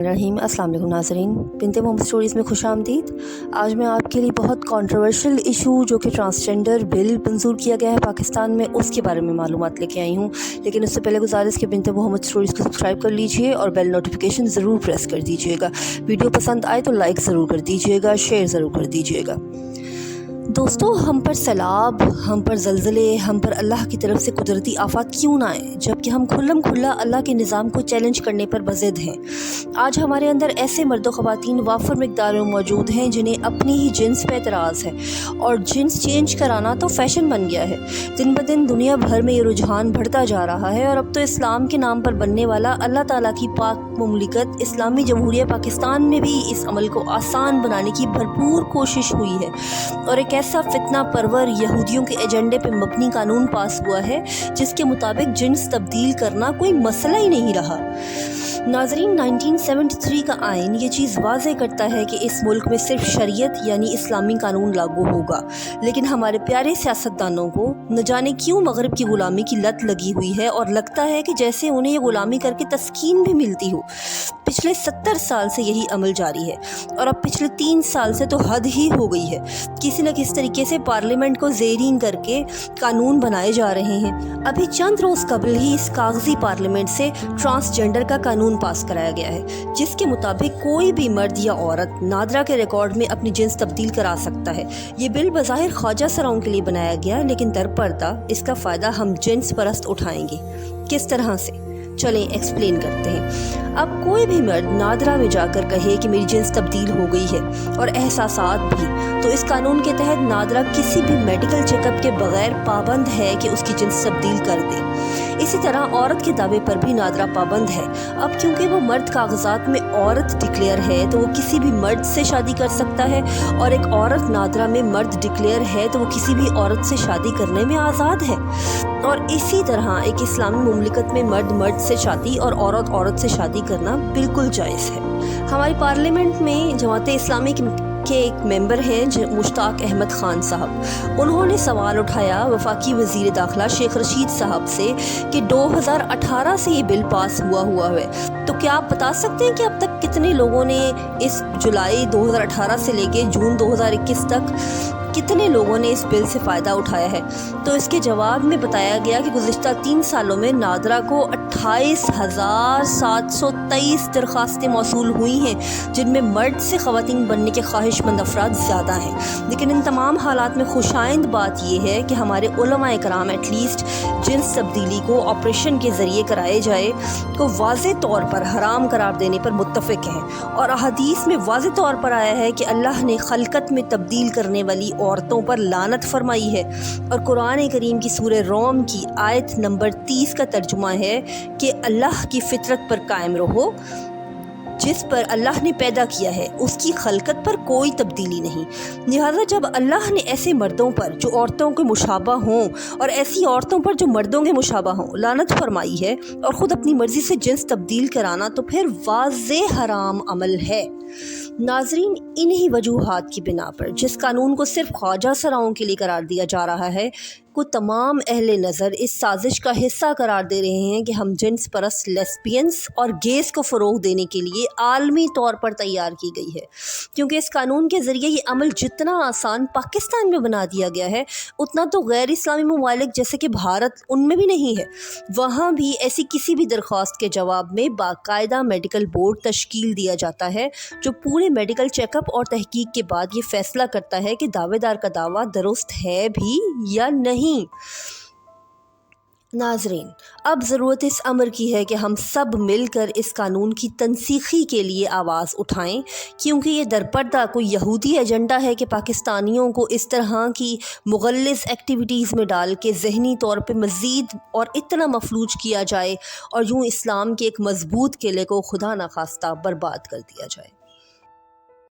रहीम। अस्सलाम वालेकुम नाज़रीन, बिनते मोहम्मद स्टोरीज़ में खुश आमदीद। आज मैं आपके लिए बहुत कंट्रोवर्शियल इशू जो कि ट्रांसजेंडर बिल मंजूर किया गया है पाकिस्तान में, उसके बारे में मालूमात लेके आई हूँ। लेकिन उससे पहले गुजारिश कि बिनते मोहम्मद स्टोरीज़ को सब्सक्राइब कर लीजिए और बेल नोटिफिकेशन ज़रूर प्रेस कर दीजिएगा। वीडियो पसंद आए तो लाइक ज़रूर कर दीजिएगा, शेयर ज़रूर कर दीजिएगा। दोस्तों, हम पर सैलाब, हम पर ज़लज़ले, हम पर अल्लाह की तरफ से कुदरती आफत क्यों ना आए, जबकि हम खुल्लम खुल्ला अल्लाह के निज़ाम को चैलेंज करने पर बज़िद हैं। आज हमारे अंदर ऐसे मर्द व ख़वातीन वाफ़र मिक़दार में मौजूद हैं जिन्हें अपनी ही जिन्स पे एतराज़ है, और जिन्स चेंज कराना तो फ़ैशन बन गया है। दिन ब दिन दुनिया भर में ये रुझान बढ़ता जा रहा है, और अब तो इस्लाम के नाम पर बनने वाला अल्लाह ताला की पाक मुमलिकत इस्लामी जमहूरिया पाकिस्तान में भी इस अमल को आसान बनाने की भरपूर कोशिश हुई है, और एक ऐसा फितना परवर यहूदियों के एजेंडे पे मबनी कानून पास हुआ है जिसके मुताबिक जिन्स तब्दील करना कोई मसला ही नहीं रहा। नाज़रीन, 1973 का आइन ये चीज़ वाज़े करता है कि इस मुल्क में सिर्फ शरीयत यानी इस्लामी कानून लागू होगा, लेकिन हमारे प्यारे सियासतदानों को न जाने क्यों मगरिब की ग़ुलामी की लत लगी हुई है, और लगता है कि जैसे उन्हें ये ग़ुलामी करके तस्कीन भी मिलती हो। पिछले 70 साल से यही अमल जारी है, और अब पिछले 3 साल से तो हद ही हो गई है। किसी न किसी तरीके से पार्लियामेंट को ज़ेरीन करके कानून बनाए जा रहे हैं। अभी चंद रोज़ कबल ही इस कागजी पार्लियामेंट से ट्रांसजेंडर का कानून पास कराया गया है, जिसके मुताबिक कोई भी मर्द या औरत नादरा के रिकॉर्ड में अपनी जिन्स तब्दील करा सकता है। ये बिल बज़ाहिर ख्वाजा सराओं के लिए बनाया गया, लेकिन दरपर्दा इसका फ़ायदा हम जिन्स परस्त उठाएंगे। किस तरह से, चलें एक्सप्लेन करते हैं। अब कोई भी मर्द नादरा में जाकर कहे कि मेरी जिन्स तब्दील हो गई है, और एहसासात भी, तो इस कानून के तहत नादरा किसी भी मेडिकल चेकअप के बगैर पाबंद है कि उसकी जिन्स तब्दील कर दे। इसी तरह औरत के दावे पर भी नादरा पाबंद है। अब क्योंकि वो मर्द कागजात में औरत डिक्लेयर है तो वो किसी भी मर्द से शादी कर सकता है, और एक औरत नादरा में मर्द डिक्लेयर है तो वो किसी भी औरत से शादी करने में आज़ाद है। और इसी तरह एक इस्लामी मुमलिकत में मर्द मर्द से शादी और औरत औरत से शादी करना बिल्कुल जायज़ है। हमारी पार्लियामेंट में जमाते इस्लामी के एक मेंबर हैं मुश्ताक अहमद ख़ान साहब। उन्होंने सवाल उठाया वफाकी वज़ीर दाखिला शेख रशीद साहब से कि 2018 से ये बिल पास हुआ है, तो क्या आप बता सकते हैं कि अब तक कितने लोगों ने इस जुलाई 2018 से लेके जून 2021 तक कितने लोगों ने इस बिल से फ़ायदा उठाया है? तो इसके जवाब में बताया गया कि गुज़िश्ता 3 सालों में नादरा को 28,723 दरख्वास्तें मौसूल हुई हैं, जिनमें मर्द से ख़वातीन बनने के ख्वाहिशमंद अफराद ज़्यादा हैं। लेकिन इन तमाम हालात में खुशाइंद बात यह है कि हमारे उलमा इकराम एटलीस्ट जिन्स तब्दीली को ऑपरेशन के ज़रिए कराए जाए को वाज़े तौर पर हराम करार देने पर मुत्तफ़िक़ हैं, और अहादीस में वाज़े तौर पर आया है कि अल्लाह ने खलकत में तब्दील करने वाली औरतों पर लानत फरमाई है। और कुरान करीम की सूरह रोम की आयत नंबर 30 का तर्जुमा है कि अल्लाह की फितरत पर कायम रहो, जिस पर अल्लाह ने पैदा किया है, उसकी खलकत पर कोई तब्दीली नहीं। लिहाजा जब अल्लाह ने ऐसे मर्दों पर जो औरतों के मुशाबा हों और ऐसी औरतों पर जो मर्दों के मुशाबा हों लानत फरमाई है, और ख़ुद अपनी मर्ज़ी से जिन्स तब्दील कराना तो फिर वाज़े हराम अमल है। नाज़रीन, इन्हीं वजूहात की बिना पर जिस कानून को सिर्फ ख्वाजा सराओं के लिए करार दिया जा रहा है, को तमाम अहले नज़र इस साजिश का हिस्सा करार दे रहे हैं कि हम जिन्स परस्त लेस्बियंस और गेस को फ़रोग़ देने के लिए आलमी तौर पर तैयार की गई है। क्योंकि इस कानून के ज़रिए ये अमल जितना आसान पाकिस्तान में बना दिया गया है, उतना तो गैर इस्लामी ममालिक जैसे कि भारत, उनमें भी नहीं है। वहाँ भी ऐसी किसी भी दरख्वास्त के जवाब में बाकायदा मेडिकल बोर्ड तश्कील दिया जाता है, जो पूरे मेडिकल चेकअप और तहकीक के बाद ये फ़ैसला करता है कि दावेदार का दावा दुरुस्त है भी या नहीं। नाज़रीन, अब ज़रूरत इस अमर की है कि हम सब मिलकर इस कानून की तनसीखी के लिए आवाज़ उठाएं, क्योंकि ये दरपर्दा कोई यहूदी एजेंडा है कि पाकिस्तानियों को इस तरह की मुग़ल्लिज़ एक्टिविटीज़ में डाल के ज़हनी तौर पे मज़ीद और इतना मफलूज किया जाए, और यूँ इस्लाम के एक मज़बूत किले को खुदा न खास्ता बर्बाद कर दिया जाए।